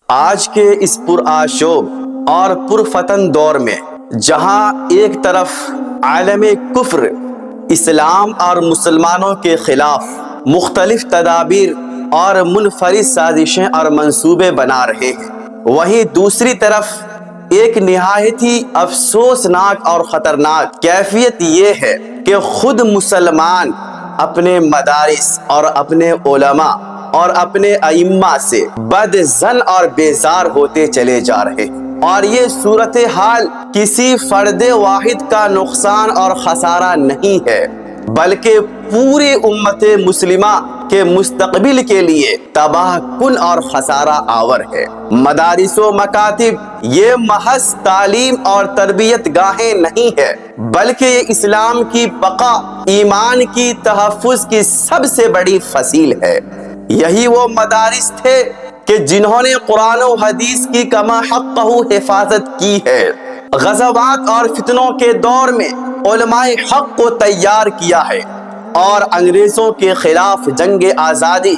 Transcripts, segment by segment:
آج کے اس پرآشوب اور پرفتن دور میں جہاں ایک طرف عالم کفر اسلام اور مسلمانوں کے خلاف مختلف تدابیر اور منفرد سازشیں اور منصوبے بنا رہے ہیں، وہیں دوسری طرف ایک نہایت ہی افسوسناک اور خطرناک کیفیت یہ ہے کہ خود مسلمان اپنے مدارس اور اپنے علماء اور اپنے ائمہ سے بد ظن اور بیزار ہوتے چلے جا رہے ہیں۔ اور یہ صورتحال کسی فرد واحد کا نقصان اور خسارہ نہیں ہے، بلکہ پوری امت مسلمہ کے مستقبل کے لیے تباہ کن اور خسارہ آور ہے۔ مدارس و مکاتب یہ محض تعلیم اور تربیت گاہیں نہیں ہے، بلکہ یہ اسلام کی بقا، ایمان کی تحفظ کی سب سے بڑی فصیل ہے۔ یہی وہ مدارس تھے کہ جنہوں نے قرآن و حدیث کی کما حقہ حفاظت کی ہے۔ غزوات اور فتنوں کے دور میں علماء حق کو تیار کیا ہے اور انگریزوں کے خلاف جنگ آزادی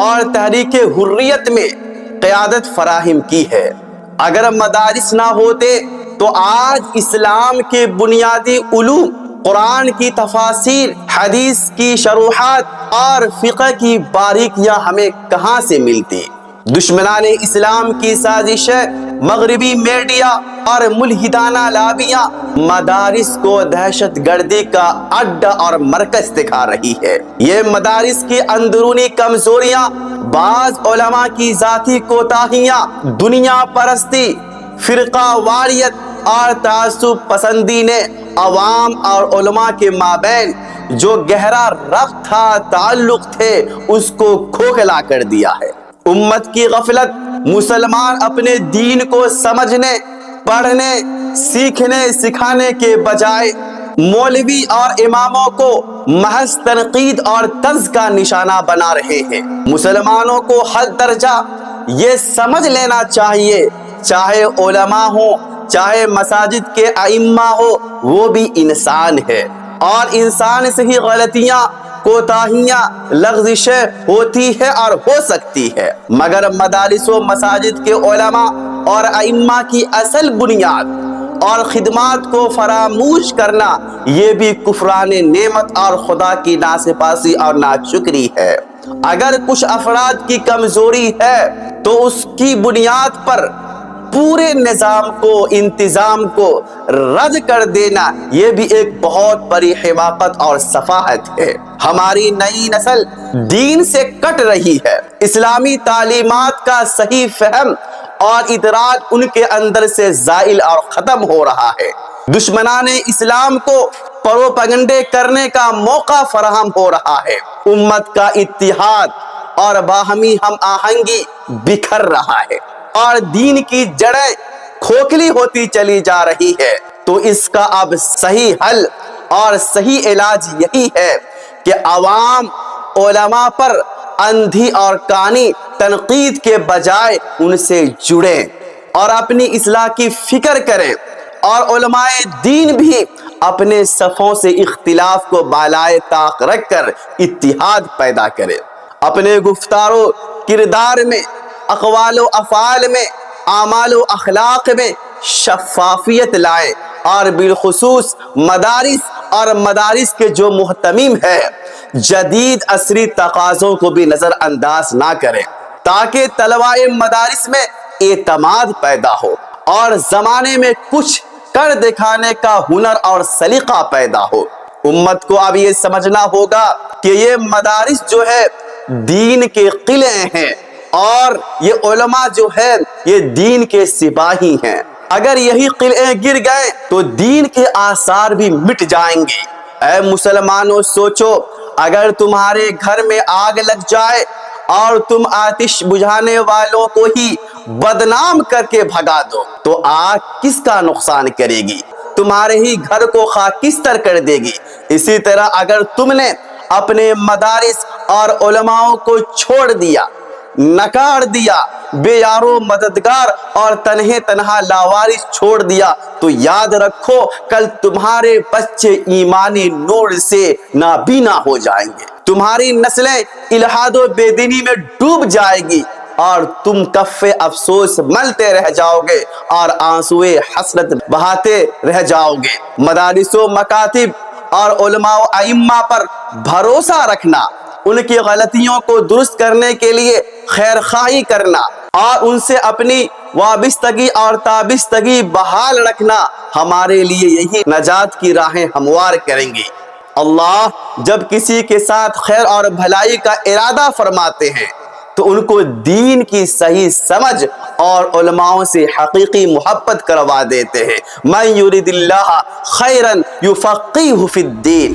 اور تحریک حریت میں قیادت فراہم کی ہے۔ اگر مدارس نہ ہوتے تو آج اسلام کے بنیادی علوم، قرآن کی تفاسیر، حدیث کی شروحات اور فقہ کی باریکیاں ہمیں کہاں سے ملتی؟ دشمنان اسلام کی سازشیں، مغربی میڈیا اور ملحدانہ لابیاں مدارس کو دہشت گردی کا اڈا اور مرکز دکھا رہی ہے۔ یہ مدارس کی اندرونی کمزوریاں، بعض علماء کی ذاتی کوتاہیاں، دنیا پرستی، فرقہ واریت اور تعصب پسندی نے عوام اور علماء کے مابین جو گہرا ربط تھا، تعلق تھے، اس کو کھوکھلا کر دیا ہے۔ امت کی غفلت مسلمان اپنے دین کو سمجھنے، پڑھنے، سیکھنے، سکھانے کے بجائے مولوی اور اماموں کو محض تنقید اور طنز کا نشانہ بنا رہے ہیں۔ مسلمانوں کو حد درجہ یہ سمجھ لینا چاہیے، چاہے علماء ہوں، چاہے مساجد کے ائمہ ہو، وہ بھی انسان ہے، اور انسان سے ہی غلطیاں، کوتاہیاں، لغزشیں ہوتی ہے اور ہو سکتی ہے، مگر مدارس و مساجد کے علماء اور ائمہ کی اصل بنیاد اور خدمات کو فراموش کرنا یہ بھی کفران نعمت اور خدا کی ناسپاسی اور ناشکری ہے۔ اگر کچھ افراد کی کمزوری ہے تو اس کی بنیاد پر پورے نظام کو، انتظام کو رد کر دینا یہ بھی ایک بہت بڑی حماقت اور سفاہت ہے۔ ہماری نئی نسل دین سے کٹ رہی ہے، اسلامی تعلیمات کا صحیح فہم اور ادراک ان کے اندر سے زائل اور ختم ہو رہا ہے۔ دشمنان اسلام کو پروپیگنڈے کرنے کا موقع فراہم ہو رہا ہے۔ امت کا اتحاد اور باہمی ہم آہنگی بکھر رہا ہے اور دین کی جڑیں کھوکھلی ہوتی چلی جا رہی ہے۔ تو اس کا اب صحیح حل اور صحیح علاج یہی ہے کہ عوام علماء پر اندھی اور کانی تنقید کے بجائے ان سے جڑیں اور اپنی اصلاح کی فکر کریں، اور علماء دین بھی اپنے صفوں سے اختلاف کو بالائے طاق رکھ کر اتحاد پیدا کریں، اپنے گفتار و کردار میں، اقوال و افعال میں، اعمال و اخلاق میں شفافیت لائیں، اور بالخصوص مدارس اور مدارس کے جو محتمم ہے جدید عصری تقاضوں کو بھی نظر انداز نہ کریں، تاکہ طلباء مدارس میں اعتماد پیدا ہو اور زمانے میں کچھ کر دکھانے کا ہنر اور سلیقہ پیدا ہو۔ امت کو اب یہ سمجھنا ہوگا کہ یہ مدارس جو ہے دین کے قلعے ہیں، اور یہ علماء جو ہے یہ دین کے سپاہی ہیں۔ اگر یہی قلعے گر گئے تو دین کے آثار بھی مٹ جائیں گے۔ اے مسلمانوں، سوچو، اگر تمہارے گھر میں آگ لگ جائے اور تم آتش بجھانے والوں کو ہی بدنام کر کے بھگا دو تو آگ کس کا نقصان کرے گی؟ تمہارے ہی گھر کو خاکستر کر دے گی۔ اسی طرح اگر تم نے اپنے مدارس اور علماء کو چھوڑ دیا، نکار دیا، بے یارو مددگار اور تنہے تنہا لاوارث چھوڑ دیا، تو یاد رکھو کل تمہارے بچے ایمانی نور سے نابینا ہو جائیں گے، تمہاری نسلیں الحاد و بے دینی میں ڈوب جائے گی، اور تم کف افسوس ملتے رہ جاؤ گے اور آنسوئے حسرت بہاتے رہ جاؤ گے۔ مدارس و مکاتب اور علماء و ائمہ پر بھروسہ رکھنا، ان کی غلطیوں کو درست کرنے کے لیے خیر خواہی کرنا اور ان سے اپنی وابستگی اور تابستگی بحال رکھنا ہمارے لیے یہی نجات کی راہیں ہموار کریں گے۔ اللہ جب کسی کے ساتھ خیر اور بھلائی کا ارادہ فرماتے ہیں تو ان کو دین کی صحیح سمجھ اور علماء سے حقیقی محبت کروا دیتے ہیں۔ من یرید اللہ خیرا یفقہہ فی الدین۔